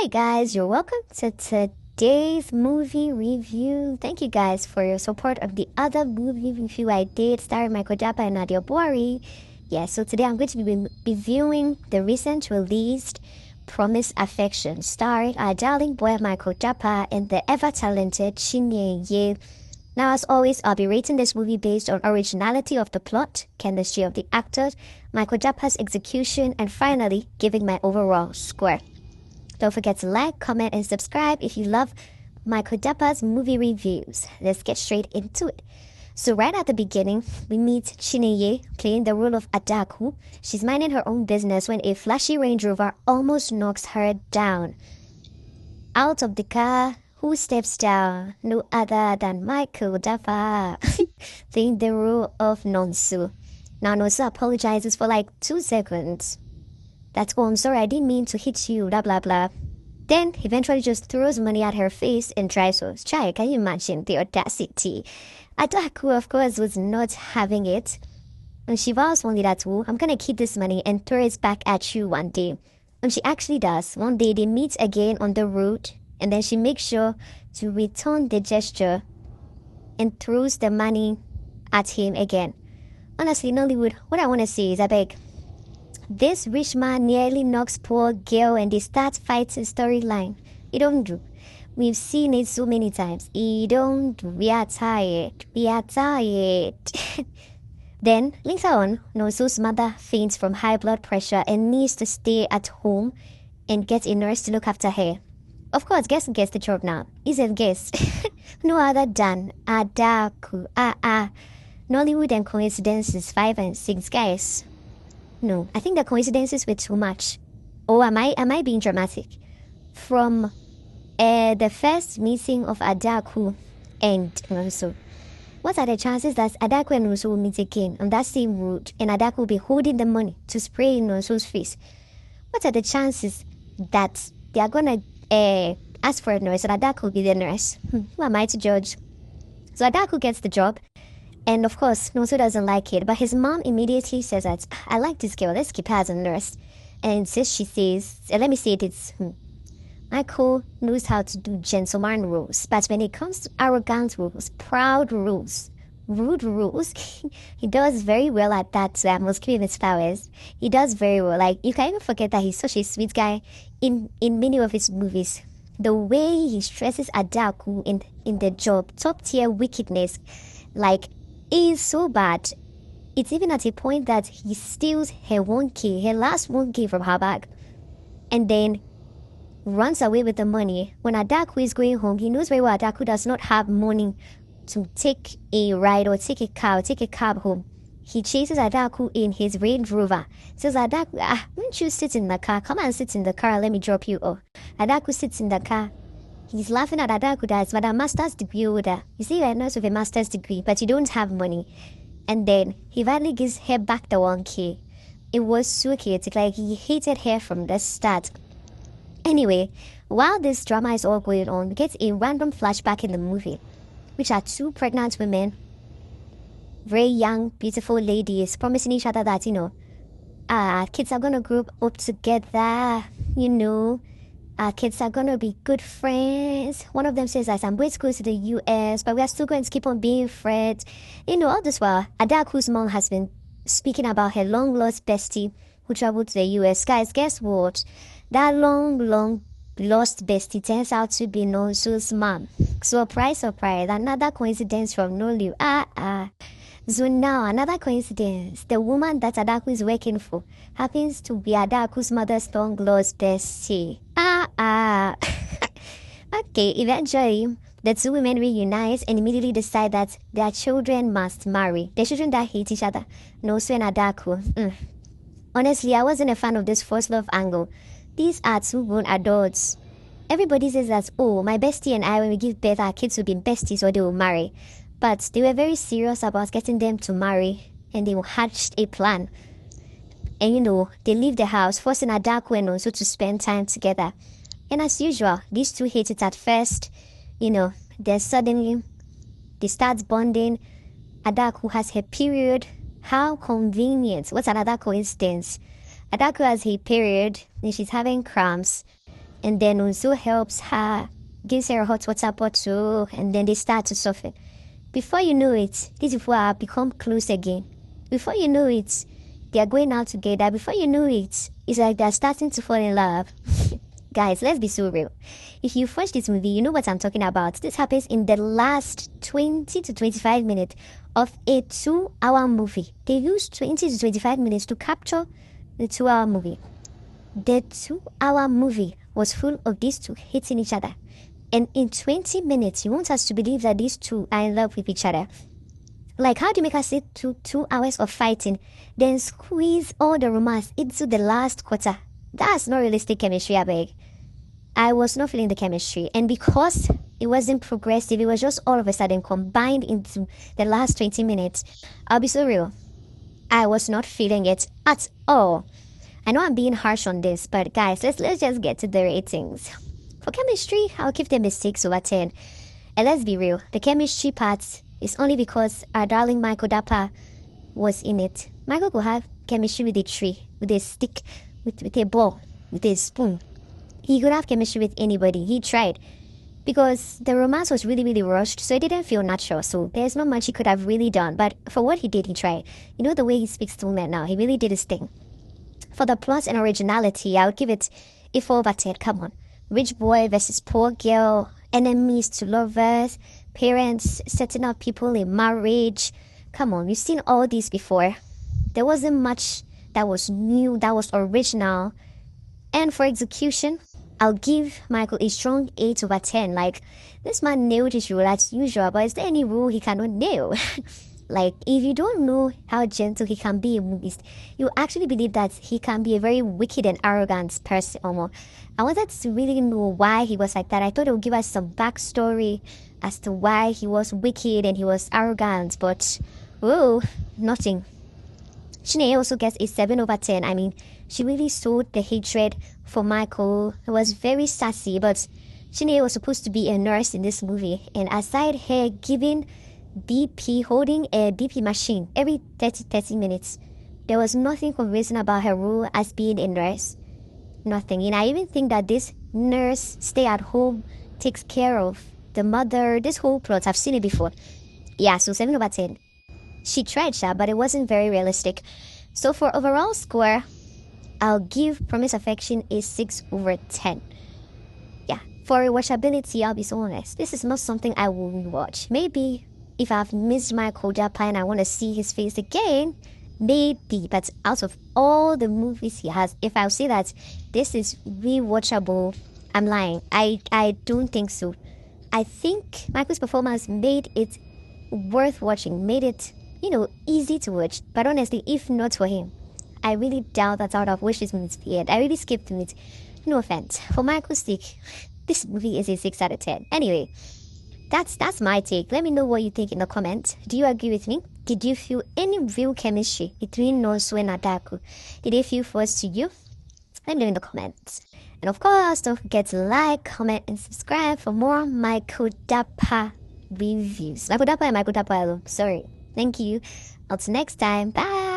Hi guys, you're welcome to today's movie review. Thank you guys for your support of the other movie review I did starring Michael Dappa and Nadia Buari. Yeah, so today I'm going to be reviewing the recent released Promise Affection starring our darling boy Michael Dappa and the ever-talented Chinneye. Now, as always, I'll be rating this movie based on originality of the plot, chemistry of the actors, Michael Dappa's execution, and finally, giving my overall score. Don't forget to like, comment, and subscribe if you love Michael Dappa's movie reviews. Let's get straight into it. So right at the beginning, we meet Chinneye playing the role of Adaku. She's minding her own business when a flashy Range Rover almost knocks her down. Out of the car, who steps down? No other than Michael Dappa, playing the role of Nonsu. Now Nonsu apologizes for like 2 seconds. That's all, I'm sorry, I didn't mean to hit you, blah blah blah. Then eventually just throws money at her face and tries to strike. Can you imagine the audacity? Adaku, of course, was not having it. And she vows only that, oh, I'm gonna keep this money and throw it back at you one day. And she actually does. One day they meet again on the road, and then she makes sure to return the gesture and throws the money at him again. Honestly, Nollywood, what I want to say is, I beg, this rich man nearly knocks poor girl and they start fighting storyline. It don't do. We've seen it so many times. It don't do. We are tired. We are tired. Then, later on, Nosu's mother faints from high blood pressure and needs to stay at home and get a nurse to look after her. Of course, guess who gets the job now? Is a guest. No other than Adaku. Nollywood and Coincidences 5 and 6, guys. No, I think the coincidences were too much. Oh, am I being dramatic? From the first meeting of Adaku and Nonso, what are the chances that Adaku and Nonso will meet again on that same road and Adaku will be holding the money to spray in Nonso's face? What are the chances that they are gonna ask for a nurse and Adaku will be the nurse? Who am I to judge? So Adaku gets the job. And of course, Nonso doesn't like it, but his mom immediately says that, I like this girl, let's keep her as a nurse. And since she says, let me say it's Michael knows how to do gentleman rules, but when it comes to arrogant rules, proud rules, rude rules, he does very well at that. So I must give him his flowers. He does very well. Like, you can even forget that he's such a sweet guy in many of his movies. The way he stresses Adaku in the job, top tier wickedness, like, is so bad. It's even at a point that he steals her 1K, her last 1K from her bag, and then runs away with the money. When Adaku is going home, he knows very well Adaku does not have money to take a ride or take a car or take a cab home. He chases Adaku in his Range Rover. Says, Adaku, won't you sit in the car? Come and sit in the car and let me drop you off. Adaku sits in the car. He's laughing at Adaku that, but a master's degree holder. You see, you're a nurse with a master's degree, but you don't have money. And then he finally gives her back the 1K. It was so chaotic, like he hated her from the start. Anyway, while this drama is all going on, we get a random flashback in the movie, which are 2 pregnant women, very young, beautiful ladies, promising each other that, kids are gonna grow up together, our kids are gonna be good friends. One of them says that I'm going to go to the US, but we are still going to keep on being friends. All this while, Adaku's mom has been speaking about her long lost bestie who traveled to the US. Guys, guess what? That long lost bestie turns out to be Nonso's mom. Surprise, surprise. Another coincidence from Nollywood. So now, another coincidence. The woman that Adaku is working for happens to be Adaku's mother's long-lost bestie. Okay, eventually, the 2 women reunite and immediately decide that their children must marry. The children that hate each other, Nonso and Adaku. Honestly, I wasn't a fan of this first love angle. These are 2 grown adults. Everybody says that, oh, my bestie and I, when we give birth, our kids will be besties or they will marry. But they were very serious about getting them to marry, and they hatched a plan. And they leave the house, forcing Adaku and Nonso to spend time together. And as usual, these 2 hate it at first. Then suddenly, they start bonding. Adaku has her period. How convenient. What's another coincidence? Adaku has her period, and she's having cramps. and then Unsu helps her, gives her a hot water bottle, and then they start to soften. Before you know it, these people have become close again. Before you know it, they are going out together. Before you know it, it's like they're starting to fall in love. Guys, let's be so real. If you watch this movie, you know what I'm talking about. This happens in the last 20 to 25 minutes of a 2-hour movie. They used 20 to 25 minutes to capture the 2-hour movie. The 2-hour movie was full of these two hitting each other. And in 20 minutes, you want us to believe that these two are in love with each other. Like, how do you make us sit through 2 hours of fighting, then squeeze all the romance into the last quarter? That's not realistic chemistry, I beg. I was not feeling the chemistry. And because it wasn't progressive, it was just all of a sudden combined into the last 20 minutes. I'll be so real. I was not feeling it at all. I know I'm being harsh on this, but guys, let's just get to the ratings. For chemistry, I'll give them a 6 over 10. And let's be real, the chemistry part is only because our darling Michael Dappa was in it. Michael could have chemistry with a tree, with a stick, with a ball, with a spoon. He could have chemistry with anybody. He tried. Because the romance was really, really rushed, so it didn't feel natural. So there's not much he could have really done. But for what he did, he tried. You know the way he speaks to men now. He really did his thing. For the plot and originality, I would give it a 4 over 10. Come on. Rich boy versus poor girl. Enemies to lovers. Parents setting up people in marriage. Come on, we've seen all these before. There wasn't much that was new, that was original. And for execution, I'll give Michael a strong 8 over 10. Like, this man nailed his role as usual, but is there any rule he cannot nail? Like, if you don't know how gentle he can be in movies, you actually believe that he can be a very wicked and arrogant person. Almost. I wanted to really know why he was like that. I thought it would give us some backstory as to why he was wicked and he was arrogant, but, whoa, nothing. Chinneye also gets a 7 over 10. I mean, she really showed the hatred for Michael. He was very sassy, but Chinneye was supposed to be a nurse in this movie. And aside her giving BP, holding a BP machine every 30 minutes, there was nothing convincing about her role as being a nurse. Nothing. And I even think that this nurse stay at home, takes care of the mother, this whole plot, I've seen it before. Yeah, so 7 over 10. She tried, but it wasn't very realistic. So for overall score, I'll give Promise Affection a 6 over 10. Yeah, for rewatchability, I'll be so honest. This is not something I will rewatch. Maybe if I've missed Michael Dappa and I want to see his face again, maybe. But out of all the movies he has, if I'll say that this is rewatchable, I'm lying. I don't think so. I think Michael's performance made it worth watching, made it, easy to watch. But honestly, if not for him, I really doubt that I would have watched this movie to the end. I really skipped it. No offense. For Michael's sake, this movie is a 6 out of 10. Anyway, that's my take. Let me know what you think in the comments. Do you agree with me? Did you feel any real chemistry between Nonso and Adaku? Did they feel forced to you? Let me know in the comments. And of course, don't forget to like, comment, and subscribe for more Michael Dappa reviews. Michael Dappa and Michael Dappa alone. Sorry. Thank you. Until next time. Bye.